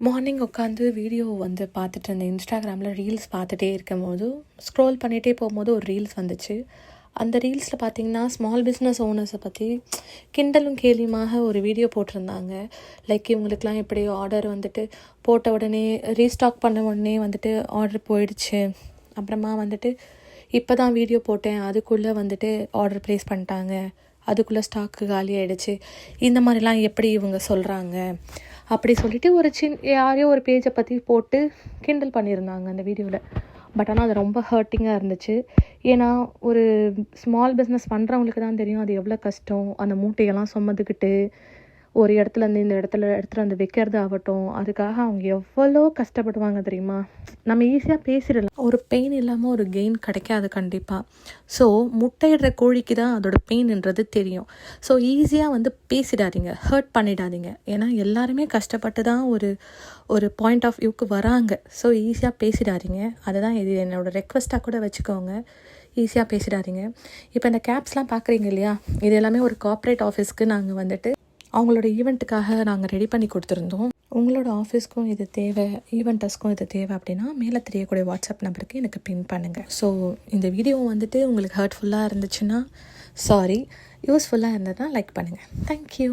Morning உட்காந்து video பார்த்துட்டு இருந்தேன். இன்ஸ்டாகிராமில் ரீல்ஸ் பார்த்துட்டே இருக்கும்போது ஸ்க்ரோல் பண்ணிகிட்டே போகும்போது ஒரு ரீல்ஸ் வந்துச்சு. அந்த ரீல்ஸில் பார்த்தீங்கன்னா ஸ்மால் பிஸ்னஸ் ஓனர்ஸை பற்றி கிண்டலும் கேலியுமாக ஒரு வீடியோ போட்டிருந்தாங்க. லைக் இவங்களுக்கெலாம் எப்படி ஆர்டர் போட்ட உடனே ரீஸ்டாக் பண்ண உடனே ஆர்டர் போயிடுச்சு. அப்புறமா இப்போ தான் வீடியோ போட்டேன், அதுக்குள்ளே ஆர்டர் ப்ளேஸ் பண்ணிட்டாங்க, அதுக்குள்ளே ஸ்டாக்கு காலி ஆகிடுச்சு. இந்த மாதிரிலாம் எப்படி இவங்க சொல்கிறாங்க அப்படி சொல்லிவிட்டு யாரையோ ஒரு பேஜை பற்றி போட்டு கிண்டல் பண்ணியிருந்தாங்க அந்த வீடியோவில். பட் ஆனால் அது ரொம்ப ஹர்ட்டிங்காக இருந்துச்சு. ஏன்னா ஒரு ஸ்மால் பிஸ்னஸ் பண்ணுறவங்களுக்கு தான் தெரியும் அது எவ்வளோ கஷ்டம். அந்த மூட்டையெல்லாம் சுமந்துக்கிட்டு ஒரு இடத்துலேருந்து இந்த இடத்துல வந்து வைக்கிறது ஆகட்டும், அதுக்காக அவங்க எவ்வளோ கஷ்டப்படுவாங்க தெரியுமா. நம்ம ஈஸியாக பேசிடலாம், ஒரு பெயின் இல்லாமல் ஒரு கெயின் கிடைக்காது கண்டிப்பாக. ஸோ முட்டையிடுற கோழிக்கு தான் அதோட பெயின்ன்றது தெரியும். ஸோ ஈஸியாக பேசிடாதீங்க, ஹர்ட் பண்ணிடாதீங்க. ஏன்னா எல்லாருமே கஷ்டப்பட்டு தான் ஒரு பாயிண்ட் ஆஃப் வியூக்கு வராங்க. ஸோ ஈஸியாக பேசிடாதீங்க. அதுதான் இது என்னோடய ரெக்வஸ்ட்டாக கூட வச்சுக்கோங்க. ஈஸியாக பேசிடாதீங்க. இப்போ இந்த கேப்ஸ்லாம் பார்க்குறீங்க இல்லையா, இது எல்லாமே ஒரு கார்ப்பரேட் ஆஃபீஸ்க்கு நாங்கள் அவங்களோட ஈவெண்ட்டுக்காக நாங்கள் ரெடி பண்ணி கொடுத்துருந்தோம். உங்களோட ஆஃபீஸ்க்கும் இது தேவை, ஈவெண்ட்டர்ஸ்க்கும் இது தேவை அப்படின்னா மேலே தெரியக்கூடிய வாட்ஸ்அப் நம்பருக்கு எனக்கு பின் பண்ணுங்கள். ஸோ இந்த வீடியோ உங்களுக்கு ஹர்ட்ஃபுல்லாக இருந்துச்சுன்னா சாரி, யூஸ்ஃபுல்லாக இருந்ததுன்னா லைக் பண்ணுங்கள். தேங்க்யூ.